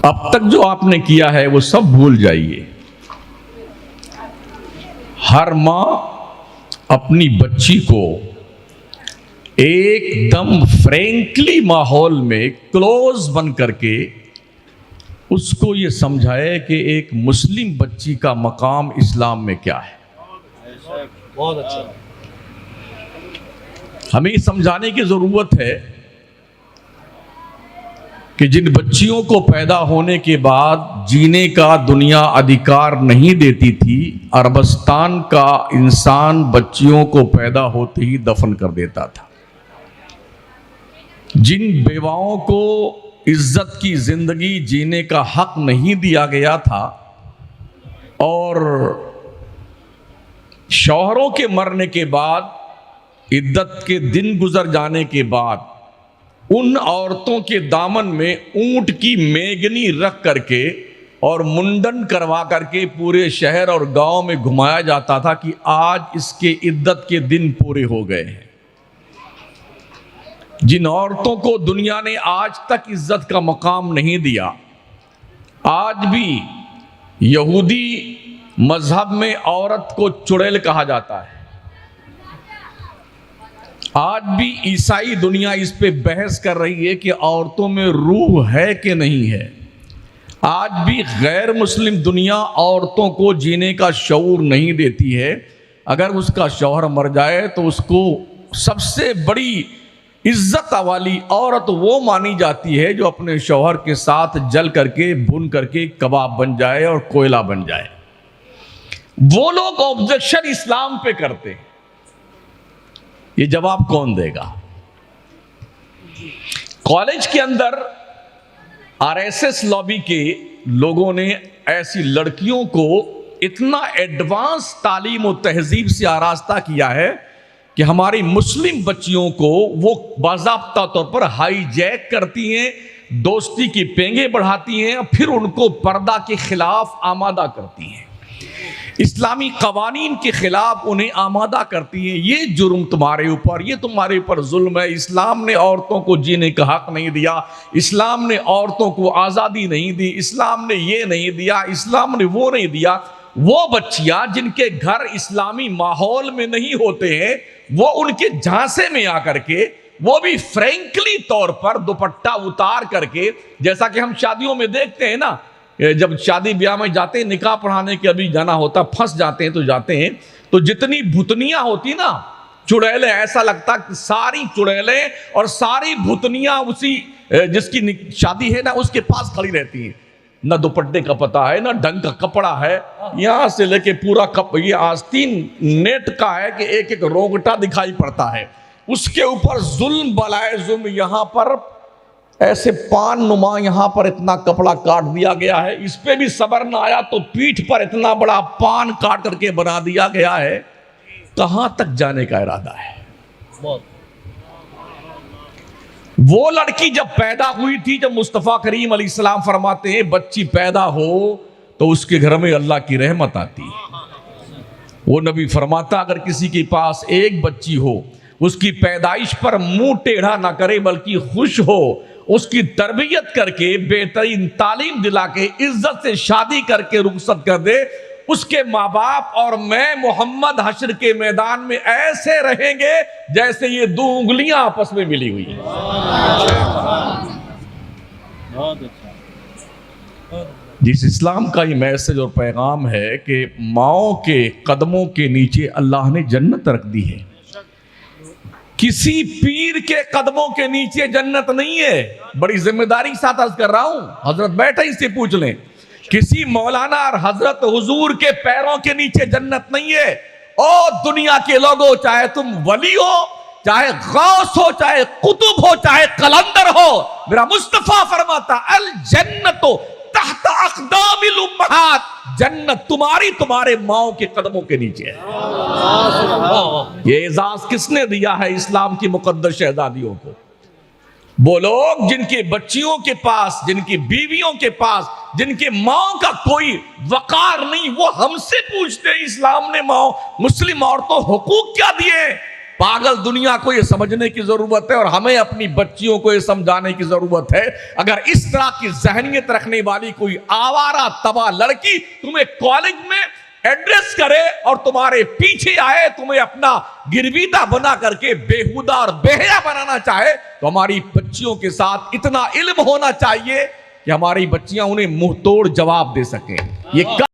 अब तक जो आपने किया है वो सब भूल जाइए। हर मां अपनी बच्ची को एकदम फ्रैंकली माहौल में क्लोज बन करके उसको ये समझाए कि एक मुस्लिम बच्ची का मकाम इस्लाम में क्या है। बहुत अच्छा। हमें समझाने की जरूरत है कि जिन बच्चियों को पैदा होने के बाद जीने का दुनिया अधिकार नहीं देती थी, अरबस्तान का इंसान बच्चियों को पैदा होते ही दफन कर देता था। जिन बेवाओं को इज्जत की जिंदगी जीने का हक नहीं दिया गया था और शौहरों के मरने के बाद इद्दत के दिन गुजर जाने के बाद उन औरतों के दामन में ऊंट की मेगनी रख करके और मुंडन करवा करके पूरे शहर और गांव में घुमाया जाता था कि आज इसके इद्दत के दिन पूरे हो गए हैं। जिन औरतों को दुनिया ने आज तक इज्जत का मकाम नहीं दिया, आज भी यहूदी मजहब में औरत को चुड़ैल कहा जाता है। आज भी ईसाई दुनिया इस पे बहस कर रही है कि औरतों में रूह है कि नहीं है। आज भी गैर मुस्लिम दुनिया औरतों को जीने का शऊर नहीं देती है। अगर उसका शौहर मर जाए तो उसको सबसे बड़ी इज्जत वाली औरत वो मानी जाती है जो अपने शौहर के साथ जल करके भुन करके कबाब बन जाए और कोयला बन जाए। वो लोग ऑब्जेक्शन इस्लाम पे करते हैं। ये जवाब कौन देगा? कॉलेज के अंदर आरएसएस लॉबी के लोगों ने ऐसी लड़कियों को इतना एडवांस तालीम और तहजीब से आरास्ता किया है कि हमारी मुस्लिम बच्चियों को वो बाज़ाब्ता तौर पर हाईजैक करती हैं, दोस्ती की पेंगे बढ़ाती हैं, फिर उनको पर्दा के खिलाफ आमादा करती हैं, इस्लामी कवानीन के खिलाफ उन्हें आमादा करती हैं। ये जुर्म तुम्हारे ऊपर, ये तुम्हारे ऊपर जुल्म है। इस्लाम ने औरतों को जीने का हक नहीं दिया, इस्लाम ने औरतों को आज़ादी नहीं दी, इस्लाम ने ये नहीं दिया, इस्लाम ने वो नहीं दिया। वो बच्चियां जिनके घर इस्लामी माहौल में नहीं होते हैं, वो उनके झांसे में आकर के, वो भी फ्रैंकली तौर पर दुपट्टा उतार करके, जैसा कि हम शादियों में देखते हैं ना, जब शादी ब्याह में जाते हैं, निकाह पढ़ाने के अभी जाना होता, फंस जाते हैं तो जाते हैं, तो जितनी भुतनियां होती ना, चुड़ैलें, ऐसा लगता कि सारी चुड़ैलें और सारी भुतनियां उसी जिसकी शादी है ना उसके पास खड़ी रहती हैं। ना दुपट्टे का पता है, ना ढंग का कपड़ा है, यहां से लेके पूरा ये आस्तीन नेट का है कि एक एक रोंगटा दिखाई पड़ता है। उसके ऊपर जुल्म बलाए जुल्म, यहां पर ऐसे पान नुमा यहां पर इतना कपड़ा काट दिया गया है। इस पे भी सबर ना आया तो पीठ पर इतना बड़ा पान काट करके बना दिया गया है। कहां तक जाने का इरादा है? वो लड़की जब पैदा हुई थी, जब मुस्तफ़ा करीम अलैहिस्सलाम फरमाते हैं बच्ची पैदा हो तो उसके घर में अल्लाह की रहमत आती है। वो नबी फरमाता अगर किसी के पास एक बच्ची हो, उसकी पैदाइश पर मुंह टेढ़ा ना करे बल्कि खुश हो, उसकी तरबियत करके बेहतरीन तालीम दिला के इज्जत से शादी करके रुखसत कर दे, उसके माँ बाप और मैं मोहम्मद हश्र के मैदान में ऐसे रहेंगे जैसे ये दो उंगलियां आपस में मिली हुई हैं। जिस इस्लाम का ये मैसेज और पैगाम है कि माओ के कदमों के नीचे अल्लाह ने जन्नत रख दी है, किसी पीर के कदमों के नीचे जन्नत नहीं है। बड़ी जिम्मेदारी के साथ अर्ज कर रहा हूं, हजरत बैठे इससे पूछ लें, किसी मौलाना और हजरत हुजूर के पैरों के नीचे जन्नत नहीं है। और दुनिया के लोगों, चाहे तुम वली हो, चाहे गौस हो, चाहे कुतुब हो, चाहे कलंदर हो, मेरा मुस्तफा फरमाता अल जन्नतो तहत अक़दामिल उम्महात, जन्नत तुम्हारे माओ के कदमों के नीचे है। ये एजाज किसने दिया है इस्लाम की मुकद्दस शहजादियों को? वो लोग जिनके बच्चियों के पास, जिनकी बीवियों के पास, जिनके माओ का कोई वकार नहीं, वो हमसे पूछते हैं इस्लाम ने माओ मुस्लिम औरतों हुकूक क्या दिए? पागल दुनिया को यह समझने की जरूरत है और हमें अपनी बच्चियों को यह समझाने की जरूरत है। अगर इस तरह की जहनियत रखने वाली कोई आवारा तबाह लड़की तुम्हें कॉलेज में एड्रेस करे और तुम्हारे पीछे आए, तुम्हें अपना गिरवीता बना करके बेहुदा और बेहया बनाना चाहे, तो हमारी बच्चियों के साथ इतना इल्म होना चाहिए कि हमारी बच्चियां उन्हें मुंह तोड़ जवाब दे सकें। ये